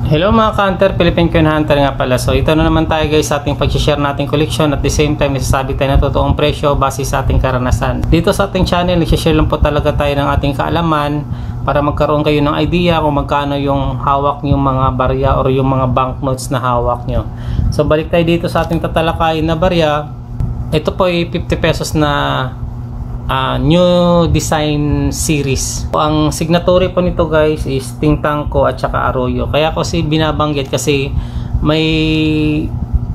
Hello mga ka-hunter, Philippine Coin Hunter nga pala. So ito na naman tayo guys sa ating pag-share nating collection. At the same time, isasabi tayo na totoong presyo base sa ating karanasan. Dito sa ating channel, nag-share lang po talaga tayo ng ating kaalaman para magkaroon kayo ng idea kung magkano yung hawak yung mga barya or yung mga banknotes na hawak nyo. So balik tayo dito sa ating tatalakayin na barya. Ito po ay 50 pesos na new design series. Ang signatory po nito guys is Tingtangco at saka Arroyo. Kaya kasi binabanggit kasi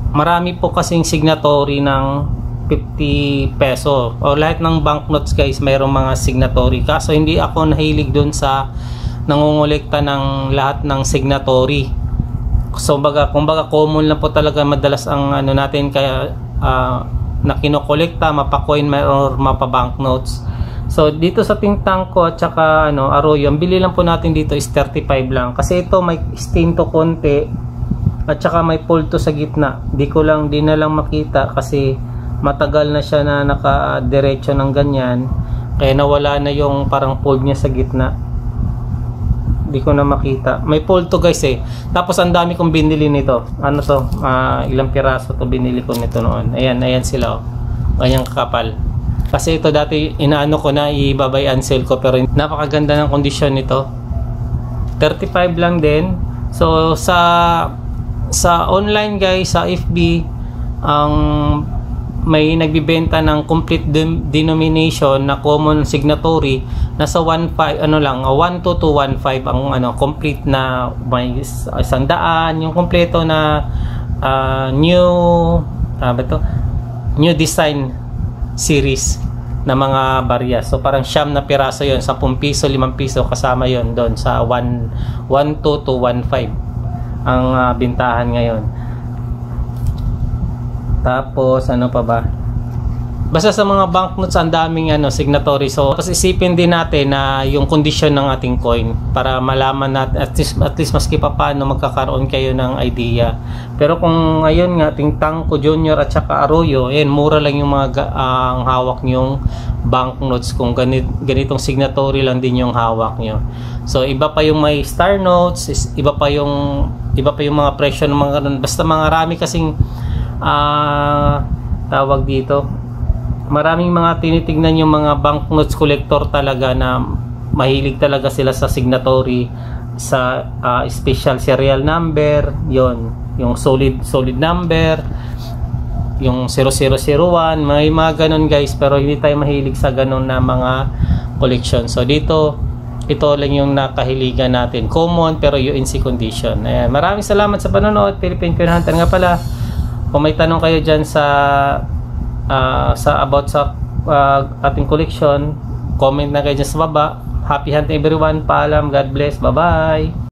marami po kasing signatory ng 50 peso. O lahat ng banknotes guys mayroong mga signatory. Kaso hindi ako nahilig dun sa nangongolekta ng lahat ng signatory. So kumbaga common lang po talaga madalas ang ano natin, kaya na kinokolekta, mapa-coin or mapa-banknotes. So dito sa Tingtangco at saka Arroyo, ang bili lang po natin dito is 35 lang. Kasi ito may stain to konti at saka may fold to sa gitna. Di na lang makita kasi matagal na siya na naka-diretso ng ganyan. Kaya nawala na yung parang fold niya sa gitna. Di ko na makita. May fold to guys eh. Tapos ang dami kong binili nito. Ano to? Ilang piraso to binili ko nito noon. Ayan sila oh. Ganyang kakapal. Kasi ito dati inaano ko na, ibabay and sell ko, pero napakaganda ng kondisyon nito. 35 lang din. So sa online guys, sa FB, may nagbibenta ng complete denomination na common signatory, nasa 1.2 to 1.5 ang complete na may 100, yung kompleto na new design series na mga barya. So parang siyam na piraso yon, 10 piso, 5 piso kasama yon doon sa 1.2 to 1.5 ang bintahan ngayon. Tapos ano pa ba? Basta sa mga banknotes ang daming signatory. So tapos isipin din natin na yung kondisyon ng ating coin para malaman natin at least maski pa paano magkakaroon kayo ng idea. Pero kung ngayon nga Tingtangco Junior at saka Arroyo, mura lang yung mga ang hawak nyong banknotes kung ganitong signatory lang din yung hawak nyo. So iba pa yung may star notes, iba pa yung mga presyo ng mga basta mga rami kasing tawag dito, maraming mga tinitignan yung mga banknotes collector talaga na mahilig talaga sila sa signatory, sa special serial number, yung solid number, yung 0001, may mga ganun guys, pero hindi tayo mahilig sa ganun na mga collection. So dito, ito lang yung nakahiligan natin, common pero UNC condition. Ayan, maraming salamat sa panonood. Philippine Coin Hunter nga pala. Kung may tanong kayo dyan sa about sa ating collection, comment na kayo dyan sa baba. Happy hunting everyone. Paalam. God bless. Bye bye.